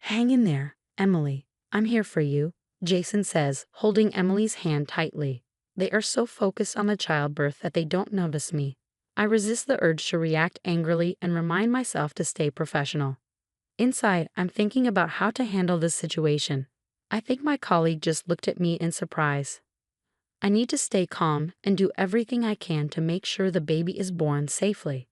Hang in there, Emily. I'm here for you, Jason says, holding Emily's hand tightly. They are so focused on the childbirth that they don't notice me. I resist the urge to react angrily and remind myself to stay professional. Inside, I'm thinking about how to handle this situation. I think my colleague just looked at me in surprise. I need to stay calm and do everything I can to make sure the baby is born safely.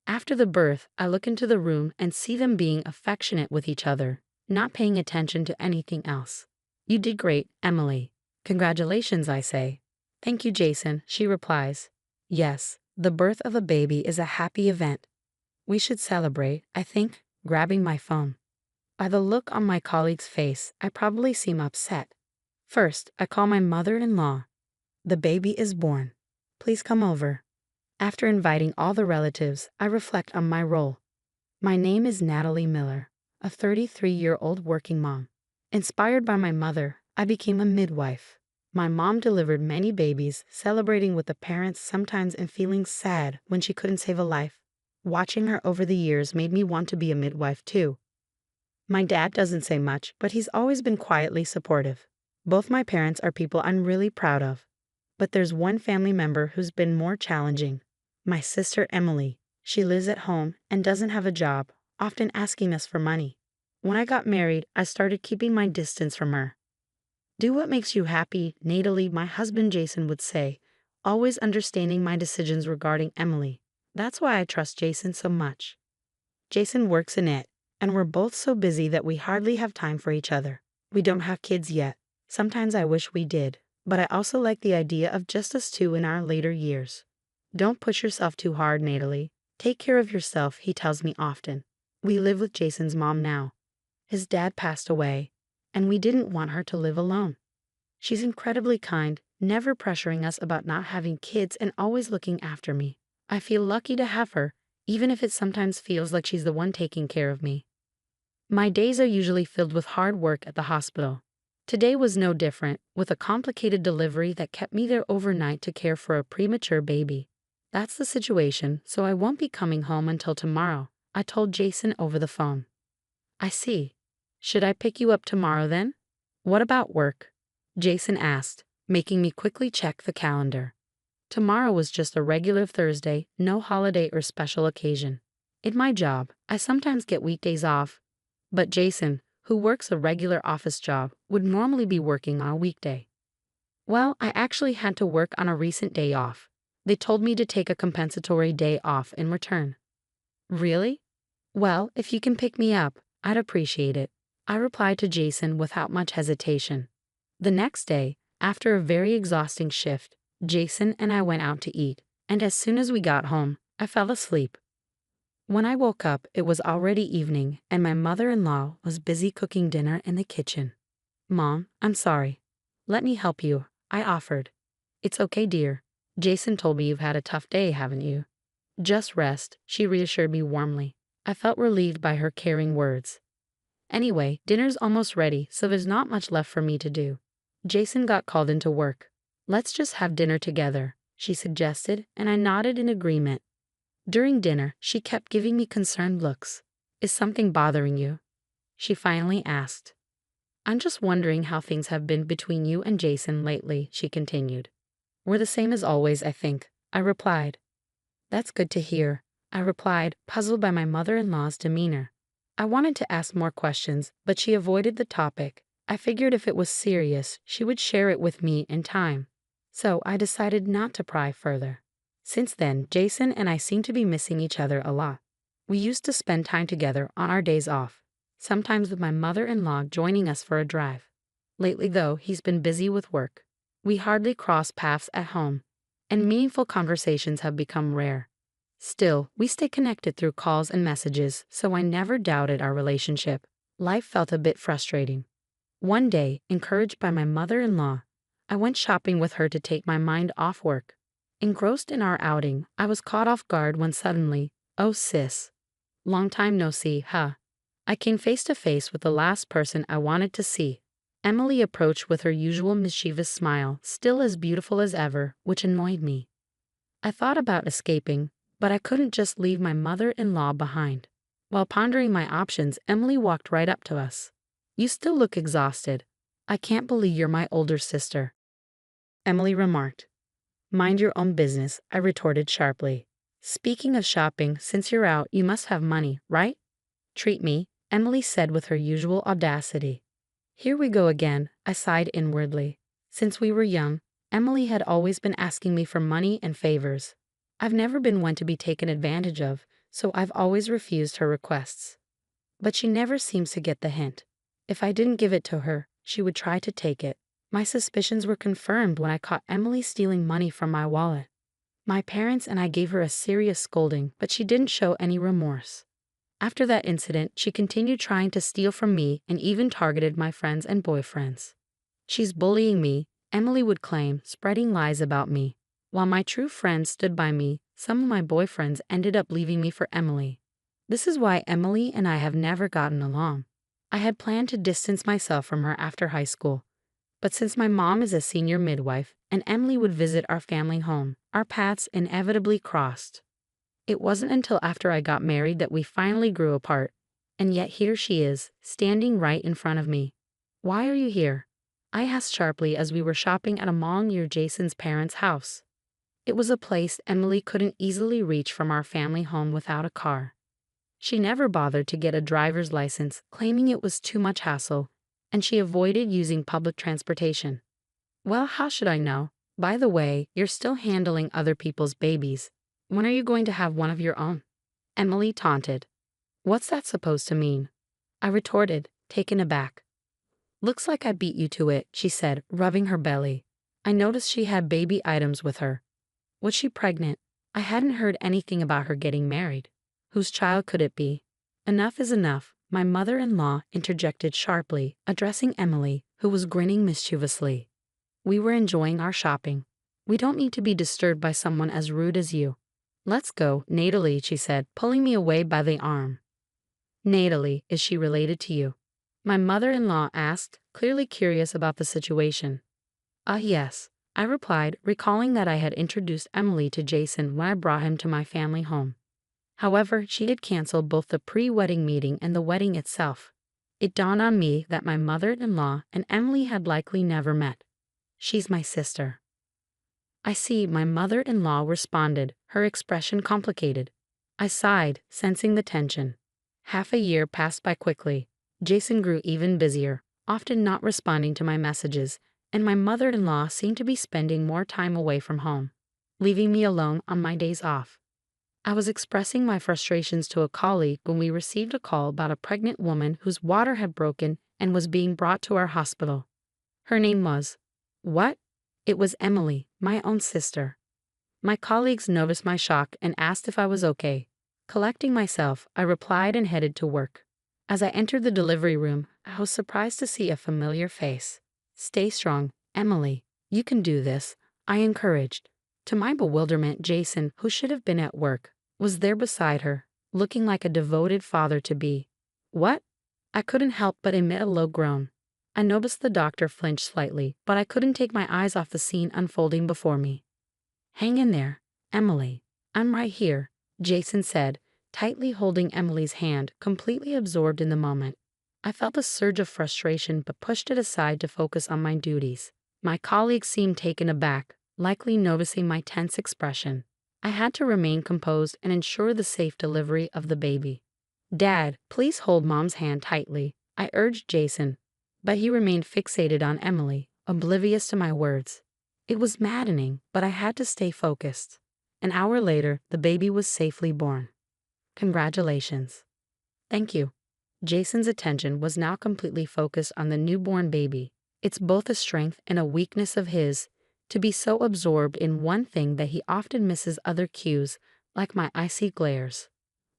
After the birth, I look into the room and see them being affectionate with each other, not paying attention to anything else. You did great, Emily. Congratulations, I say. Thank you, Jason, she replies. Yes, the birth of a baby is a happy event. We should celebrate, I think, grabbing my phone. By the look on my colleague's face, I probably seem upset. First, I call my mother-in-law. The baby is born. Please come over. After inviting all the relatives, I reflect on my role. My name is Natalie Miller, a 33-year-old working mom. Inspired by my mother, I became a midwife. My mom delivered many babies, celebrating with the parents sometimes and feeling sad when she couldn't save a life. Watching her over the years made me want to be a midwife too. My dad doesn't say much, but he's always been quietly supportive. Both my parents are people I'm really proud of. But there's one family member who's been more challenging. My sister Emily. She lives at home and doesn't have a job, often asking us for money. When I got married, I started keeping my distance from her. Do what makes you happy, Natalie, my husband Jason would say, always understanding my decisions regarding Emily. That's why I trust Jason so much. Jason works in it, and we're both so busy that we hardly have time for each other. We don't have kids yet. Sometimes I wish we did, but I also like the idea of just us two in our later years. Don't push yourself too hard, Natalie. Take care of yourself, he tells me often. We live with Jason's mom now. His dad passed away, and we didn't want her to live alone. She's incredibly kind, never pressuring us about not having kids and always looking after me. I feel lucky to have her, even if it sometimes feels like she's the one taking care of me. My days are usually filled with hard work at the hospital. Today was no different, with a complicated delivery that kept me there overnight to care for a premature baby. That's the situation, so I won't be coming home until tomorrow, I told Jason over the phone. I see. Should I pick you up tomorrow then? What about work? Jason asked, making me quickly check the calendar. Tomorrow was just a regular Thursday, no holiday or special occasion. In my job, I sometimes get weekdays off, but Jason, who works a regular office job, would normally be working on a weekday. Well, I actually had to work on a recent day off. They told me to take a compensatory day off in return. Really? Well, if you can pick me up, I'd appreciate it, I replied to Jason without much hesitation. The next day, after a very exhausting shift, Jason and I went out to eat, and as soon as we got home, I fell asleep. When I woke up, it was already evening, and my mother-in-law was busy cooking dinner in the kitchen. Mom, I'm sorry. Let me help you, I offered. It's okay, dear. Jason told me you've had a tough day, haven't you? Just rest, she reassured me warmly. I felt relieved by her caring words. Anyway, dinner's almost ready, so there's not much left for me to do. Jason got called into work. Let's just have dinner together, she suggested, and I nodded in agreement. During dinner, she kept giving me concerned looks. Is something bothering you? She finally asked. I'm just wondering how things have been between you and Jason lately, she continued. We're the same as always, I think, I replied. That's good to hear, I replied, puzzled by my mother-in-law's demeanor. I wanted to ask more questions, but she avoided the topic. I figured if it was serious, she would share it with me in time. So I decided not to pry further. Since then, Jason and I seem to be missing each other a lot. We used to spend time together on our days off, sometimes with my mother-in-law joining us for a drive. Lately, though, he's been busy with work. We hardly cross paths at home, and meaningful conversations have become rare. Still, we stay connected through calls and messages, so I never doubted our relationship. Life felt a bit frustrating. One day, encouraged by my mother-in-law, I went shopping with her to take my mind off work. Engrossed in our outing, I was caught off guard when suddenly, oh sis. Long time no see, huh? I came face to face with the last person I wanted to see. Emily approached with her usual mischievous smile, still as beautiful as ever, which annoyed me. I thought about escaping, but I couldn't just leave my mother-in-law behind. While pondering my options, Emily walked right up to us. You still look exhausted. I can't believe you're my older sister, Emily remarked. Mind your own business, I retorted sharply. Speaking of shopping, since you're out, you must have money, right? Treat me, Emily said with her usual audacity. Here we go again, I sighed inwardly. Since we were young, Emily had always been asking me for money and favors. I've never been one to be taken advantage of, so I've always refused her requests. But she never seems to get the hint. If I didn't give it to her, she would try to take it. My suspicions were confirmed when I caught Emily stealing money from my wallet. My parents and I gave her a serious scolding, but she didn't show any remorse. After that incident, she continued trying to steal from me and even targeted my friends and boyfriends. She's bullying me, Emily would claim, spreading lies about me. While my true friends stood by me, some of my boyfriends ended up leaving me for Emily. This is why Emily and I have never gotten along. I had planned to distance myself from her after high school. But since my mom is a senior midwife and Emily would visit our family home, our paths inevitably crossed. It wasn't until after I got married that we finally grew apart, and yet here she is, standing right in front of me. Why are you here? I asked sharply as we were shopping at a mall near Jason's parents' house. It was a place Emily couldn't easily reach from our family home without a car. She never bothered to get a driver's license, claiming it was too much hassle, and she avoided using public transportation. Well, how should I know? By the way, you're still handling other people's babies. When are you going to have one of your own? Emily taunted. What's that supposed to mean? I retorted, taken aback. Looks like I beat you to it, she said, rubbing her belly. I noticed she had baby items with her. Was she pregnant? I hadn't heard anything about her getting married. Whose child could it be? Enough is enough, my mother-in-law interjected sharply, addressing Emily, who was grinning mischievously. We were enjoying our shopping. We don't need to be disturbed by someone as rude as you. Let's go, Natalie, she said, pulling me away by the arm. Natalie, is she related to you? My mother-in-law asked, clearly curious about the situation. Yes, I replied, recalling that I had introduced Emily to Jason when I brought him to my family home. However, she had canceled both the pre-wedding meeting and the wedding itself. It dawned on me that my mother-in-law and Emily had likely never met. She's my sister. I see, my mother-in-law responded, her expression complicated. I sighed, sensing the tension. Half a year passed by quickly. Jason grew even busier, often not responding to my messages, and my mother-in-law seemed to be spending more time away from home, leaving me alone on my days off. I was expressing my frustrations to a colleague when we received a call about a pregnant woman whose water had broken and was being brought to our hospital. Her name was... What? It was Emily, my own sister. My colleagues noticed my shock and asked if I was okay. Collecting myself, I replied and headed to work. As I entered the delivery room, I was surprised to see a familiar face. Stay strong, Emily. You can do this, I encouraged. To my bewilderment, Jason, who should have been at work, was there beside her, looking like a devoted father-to-be. What? I couldn't help but emit a low groan. I noticed the doctor flinch slightly, but I couldn't take my eyes off the scene unfolding before me. Hang in there, Emily. I'm right here, Jason said, tightly holding Emily's hand, completely absorbed in the moment. I felt a surge of frustration but pushed it aside to focus on my duties. My colleagues seemed taken aback, likely noticing my tense expression. I had to remain composed and ensure the safe delivery of the baby. Dad, please hold Mom's hand tightly, I urged Jason, but he remained fixated on Emily, oblivious to my words. It was maddening, but I had to stay focused. An hour later, the baby was safely born. Congratulations. Thank you. Jason's attention was now completely focused on the newborn baby. It's both a strength and a weakness of his, to be so absorbed in one thing that he often misses other cues, like my icy glares.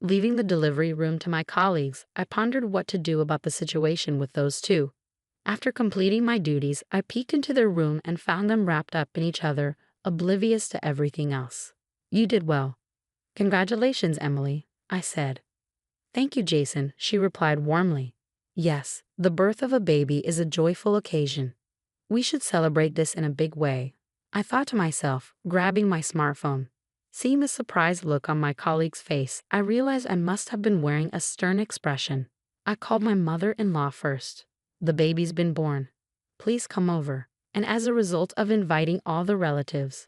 Leaving the delivery room to my colleagues, I pondered what to do about the situation with those two. After completing my duties, I peeked into their room and found them wrapped up in each other, oblivious to everything else. You did well. Congratulations, Emily, I said. Thank you, Jason, she replied warmly. Yes, the birth of a baby is a joyful occasion. We should celebrate this in a big way, I thought to myself, grabbing my smartphone. Seeing a surprised look on my colleague's face, I realized I must have been wearing a stern expression. I called my mother-in-law first. The baby's been born. Please come over. And as a result of inviting all the relatives.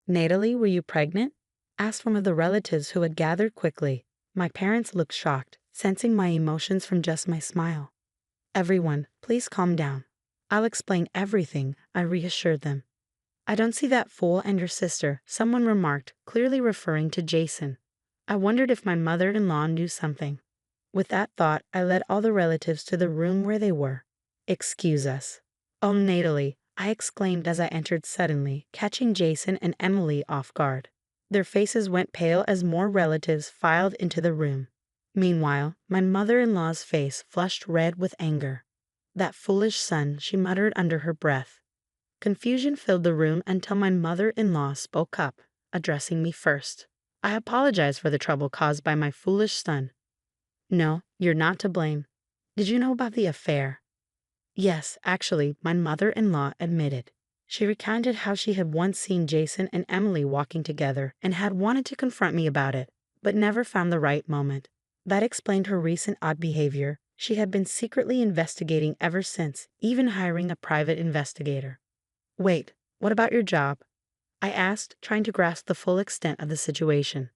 Natalie, were you pregnant? Asked one of the relatives who had gathered quickly. My parents looked shocked, sensing my emotions from just my smile. Everyone, please calm down. I'll explain everything, I reassured them. I don't see that fool and your sister, someone remarked, clearly referring to Jason. I wondered if my mother-in-law knew something. With that thought, I led all the relatives to the room where they were. Excuse us. Oh, Natalie, I exclaimed as I entered suddenly, catching Jason and Emily off guard. Their faces went pale as more relatives filed into the room. Meanwhile, my mother-in-law's face flushed red with anger. That foolish son, she muttered under her breath. Confusion filled the room until my mother-in-law spoke up, addressing me first. I apologize for the trouble caused by my foolish son. No, you're not to blame. Did you know about the affair? Yes, actually, my mother-in-law admitted. She recounted how she had once seen Jason and Emily walking together and had wanted to confront me about it, but never found the right moment. That explained her recent odd behavior. She had been secretly investigating ever since, even hiring a private investigator. Wait, what about your job? I asked, trying to grasp the full extent of the situation.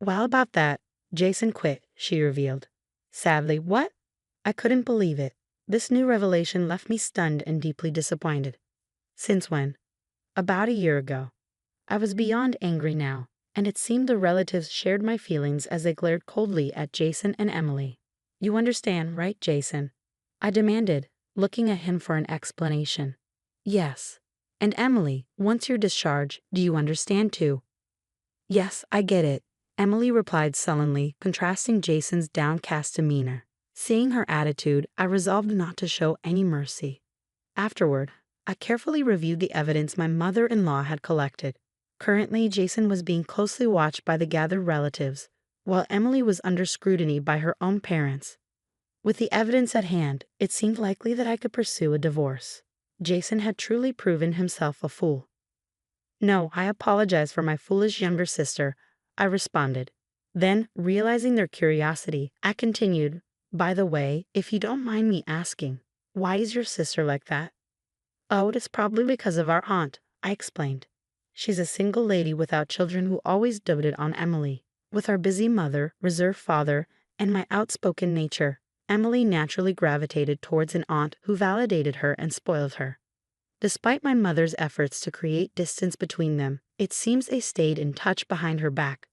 Well, about that, Jason quit, she revealed. Sadly, what? I couldn't believe it. This new revelation left me stunned and deeply disappointed. Since when? About a year ago. I was beyond angry now, and it seemed the relatives shared my feelings as they glared coldly at Jason and Emily. You understand, right, Jason? I demanded, looking at him for an explanation. Yes. And Emily, once you're discharged, do you understand too? Yes, I get it, Emily replied sullenly, contrasting Jason's downcast demeanor. Seeing her attitude, I resolved not to show any mercy. Afterward, I carefully reviewed the evidence my mother-in-law had collected. Currently, Jason was being closely watched by the gathered relatives, while Emily was under scrutiny by her own parents. With the evidence at hand, it seemed likely that I could pursue a divorce. Jason had truly proven himself a fool. No, I apologize for my foolish younger sister, I responded. Then, realizing their curiosity, I continued, by the way, if you don't mind me asking, why is your sister like that? Oh, it's probably because of our aunt, I explained. She's a single lady without children who always doted on Emily. With our busy mother, reserved father, and my outspoken nature, Emily naturally gravitated towards an aunt who validated her and spoiled her. Despite my mother's efforts to create distance between them, it seems they stayed in touch behind her back.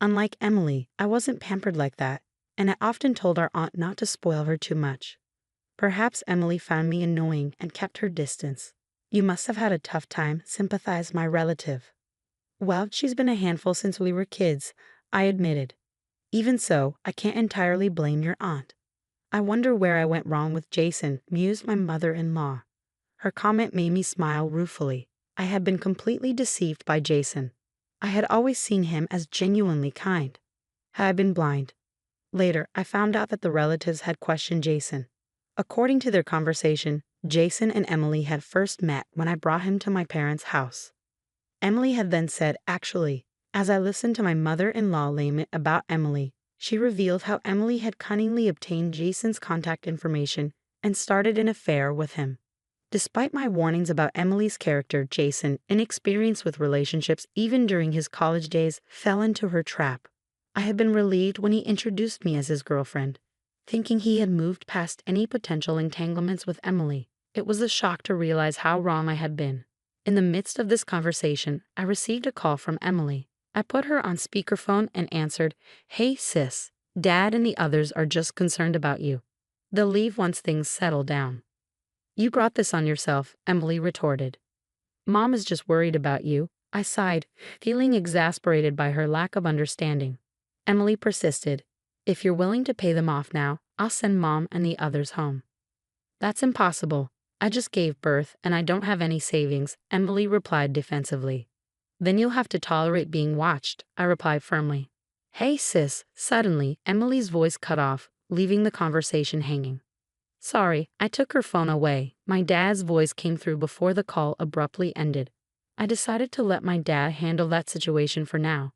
Unlike Emily, I wasn't pampered like that, and I often told our aunt not to spoil her too much. Perhaps Emily found me annoying and kept her distance. You must have had a tough time, sympathized my relative. Well, she's been a handful since we were kids, I admitted. Even so, I can't entirely blame your aunt. I wonder where I went wrong with Jason, mused my mother-in-law. Her comment made me smile ruefully. I had been completely deceived by Jason. I had always seen him as genuinely kind. Had I been blind? Later, I found out that the relatives had questioned Jason. According to their conversation, Jason and Emily had first met when I brought him to my parents' house. Emily had then said, actually, as I listened to my mother-in-law lament about Emily, she revealed how Emily had cunningly obtained Jason's contact information and started an affair with him. Despite my warnings about Emily's character, Jason, inexperienced with relationships even during his college days, fell into her trap. I had been relieved when he introduced me as his girlfriend, thinking he had moved past any potential entanglements with Emily. It was a shock to realize how wrong I had been. In the midst of this conversation, I received a call from Emily. I put her on speakerphone and answered, Hey sis, Dad and the others are just concerned about you. They'll leave once things settle down. You brought this on yourself, Emily retorted. Mom is just worried about you, I sighed, feeling exasperated by her lack of understanding. Emily persisted. If you're willing to pay them off now, I'll send Mom and the others home. That's impossible. I just gave birth and I don't have any savings, Emily replied defensively. Then you'll have to tolerate being watched, I replied firmly. Hey sis, suddenly, Emily's voice cut off, leaving the conversation hanging. Sorry, I took her phone away. My dad's voice came through before the call abruptly ended. I decided to let my dad handle that situation for now.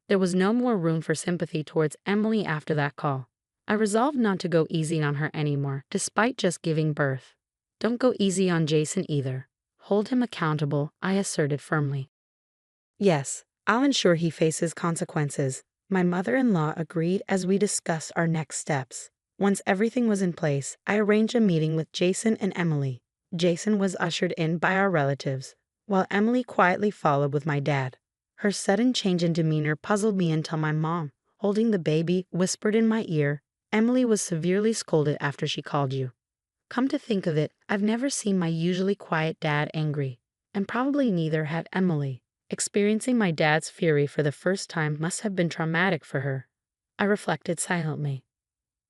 There was no more room for sympathy towards Emily after that call. I resolved not to go easy on her anymore, despite just giving birth. Don't go easy on Jason either. Hold him accountable, I asserted firmly. Yes, I'll ensure he faces consequences. My mother-in-law agreed as we discussed our next steps. Once everything was in place, I arranged a meeting with Jason and Emily. Jason was ushered in by our relatives, while Emily quietly followed with my dad. Her sudden change in demeanor puzzled me until my mom, holding the baby, whispered in my ear, "Emily was severely scolded after she called you." Come to think of it, I've never seen my usually quiet dad angry, and probably neither had Emily. Experiencing my dad's fury for the first time must have been traumatic for her. I reflected silently.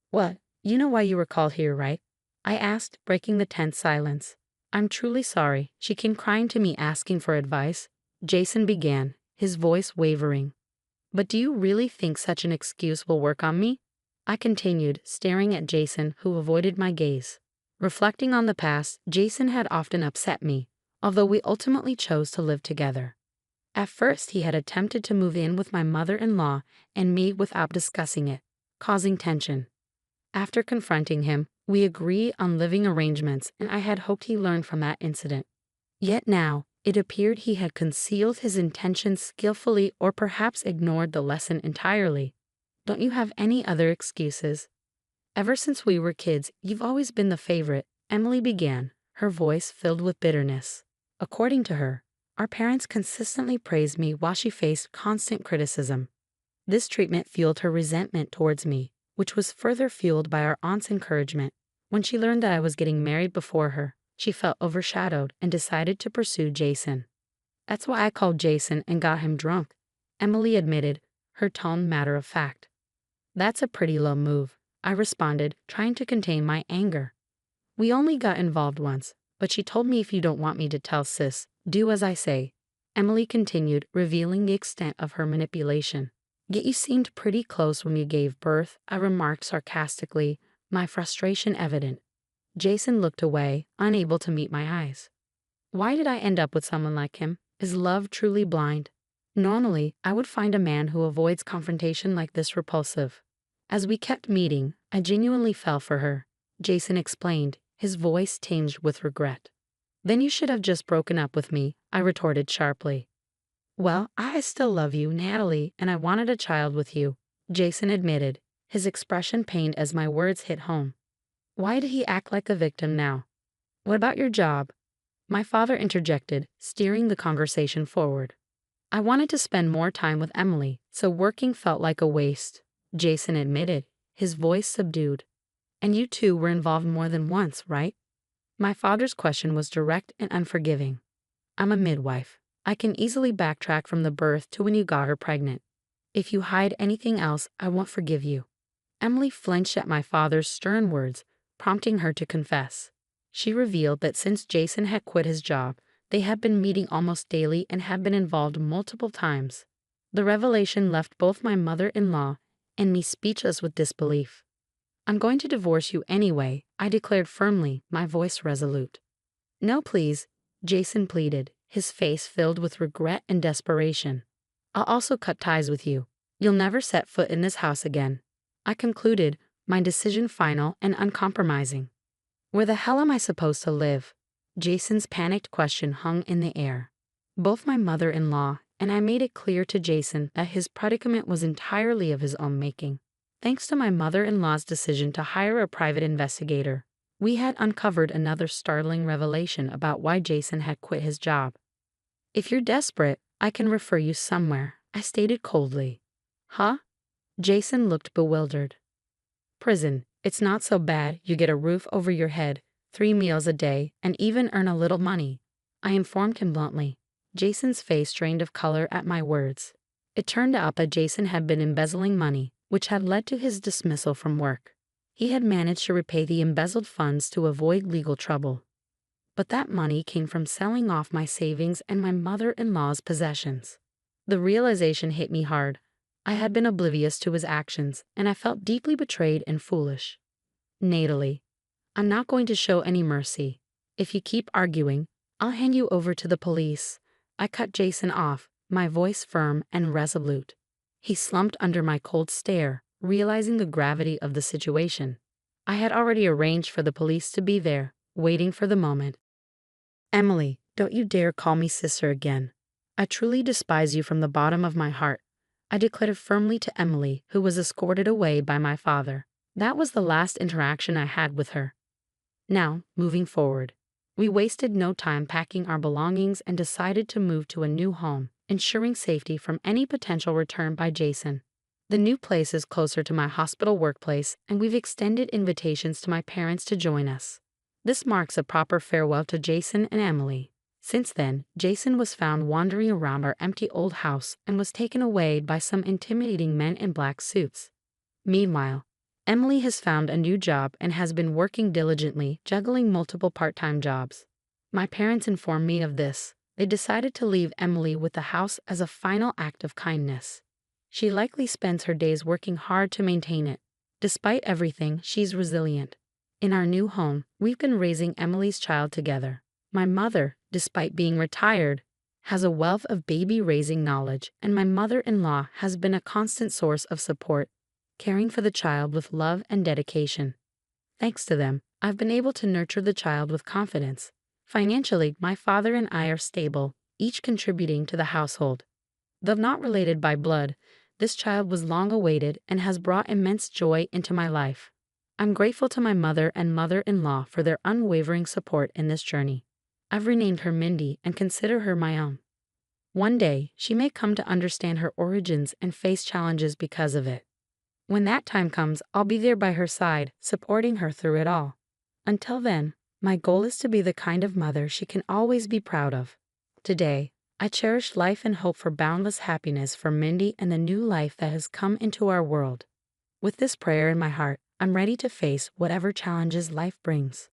"What? You know why you were called here, right?" I asked, breaking the tense silence. "I'm truly sorry." She came crying to me asking for advice. Jason began, his voice wavering. "But do you really think such an excuse will work on me?" I continued, staring at Jason, who avoided my gaze. Reflecting on the past, Jason had often upset me, although we ultimately chose to live together. At first, he had attempted to move in with my mother-in-law and me without discussing it, causing tension. After confronting him, we agreed on living arrangements, and I had hoped he learned from that incident. Yet now, it appeared he had concealed his intentions skillfully or perhaps ignored the lesson entirely. "Don't you have any other excuses?" "Ever since we were kids, you've always been the favorite," Emily began, her voice filled with bitterness. According to her, our parents consistently praised me while she faced constant criticism. This treatment fueled her resentment towards me, which was further fueled by our aunt's encouragement. When she learned that I was getting married before her, she felt overshadowed and decided to pursue Jason. "That's why I called Jason and got him drunk," Emily admitted, her tone matter of fact. "That's a pretty low move," I responded, trying to contain my anger. "We only got involved once, but she told me if you don't want me to tell sis, do as I say," Emily continued, revealing the extent of her manipulation. "Yet you seemed pretty close when you gave birth," I remarked sarcastically, my frustration evident. Jason looked away, unable to meet my eyes. Why did I end up with someone like him? Is love truly blind? Normally, I would find a man who avoids confrontation like this repulsive. As we kept meeting, I genuinely fell for her, Jason explained, his voice tinged with regret. "Then you should have just broken up with me," I retorted sharply. "Well, I still love you, Natalie, and I wanted a child with you," Jason admitted, his expression pained as my words hit home. Why did he act like a victim now? "What about your job?" My father interjected, steering the conversation forward. "I wanted to spend more time with Emily, so working felt like a waste," Jason admitted, his voice subdued. "And you two were involved more than once, right?" My father's question was direct and unforgiving. "I'm a midwife. I can easily backtrack from the birth to when you got her pregnant. If you hide anything else, I won't forgive you." Emily flinched at my father's stern words, prompting her to confess. She revealed that since Jason had quit his job, they had been meeting almost daily and had been involved multiple times. The revelation left both my mother-in-law and me speechless with disbelief. "I'm going to divorce you anyway," I declared firmly, my voice resolute. "No, please," Jason pleaded, his face filled with regret and desperation. "I'll also cut ties with you. You'll never set foot in this house again," I concluded, my decision final and uncompromising. "Where the hell am I supposed to live?" Jason's panicked question hung in the air. Both my mother-in-law and I made it clear to Jason that his predicament was entirely of his own making. Thanks to my mother-in-law's decision to hire a private investigator, we had uncovered another startling revelation about why Jason had quit his job. "If you're desperate, I can refer you somewhere," I stated coldly. "Huh?" Jason looked bewildered. "Prison. It's not so bad. You get a roof over your head, 3 meals a day, and even earn a little money," I informed him bluntly. Jason's face drained of color at my words. It turned out that Jason had been embezzling money, which had led to his dismissal from work. He had managed to repay the embezzled funds to avoid legal trouble. But that money came from selling off my savings and my mother-in-law's possessions. The realization hit me hard. I had been oblivious to his actions, and I felt deeply betrayed and foolish. "Natalie, I'm not going to show any mercy. If you keep arguing, I'll hand you over to the police," I cut Jason off, my voice firm and resolute. He slumped under my cold stare, realizing the gravity of the situation. I had already arranged for the police to be there, waiting for the moment. Emily, don't you dare call me sister again. I truly despise you from the bottom of my heart, I declared firmly to Emily, who was escorted away by my father. That was the last interaction I had with her. Now, moving forward. We wasted no time packing our belongings and decided to move to a new home, ensuring safety from any potential return by Jason. The new place is closer to my hospital workplace, and we've extended invitations to my parents to join us. This marks a proper farewell to Jason and Emily. Since then, Jason was found wandering around our empty old house and was taken away by some intimidating men in black suits. Meanwhile, Emily has found a new job and has been working diligently, juggling multiple part-time jobs. My parents informed me of this. They decided to leave Emily with the house as a final act of kindness. She likely spends her days working hard to maintain it. Despite everything, she's resilient. In our new home, we've been raising Emily's child together. My mother, despite being retired, has a wealth of baby-raising knowledge, and my mother-in-law has been a constant source of support, caring for the child with love and dedication. Thanks to them, I've been able to nurture the child with confidence. Financially, my father and I are stable, each contributing to the household. Though not related by blood, this child was long awaited and has brought immense joy into my life. I'm grateful to my mother and mother-in-law for their unwavering support in this journey. I've renamed her Mindy and consider her my own. One day, she may come to understand her origins and face challenges because of it. When that time comes, I'll be there by her side, supporting her through it all. Until then, my goal is to be the kind of mother she can always be proud of. Today, I cherish life and hope for boundless happiness for Mindy and the new life that has come into our world. With this prayer in my heart, I'm ready to face whatever challenges life brings.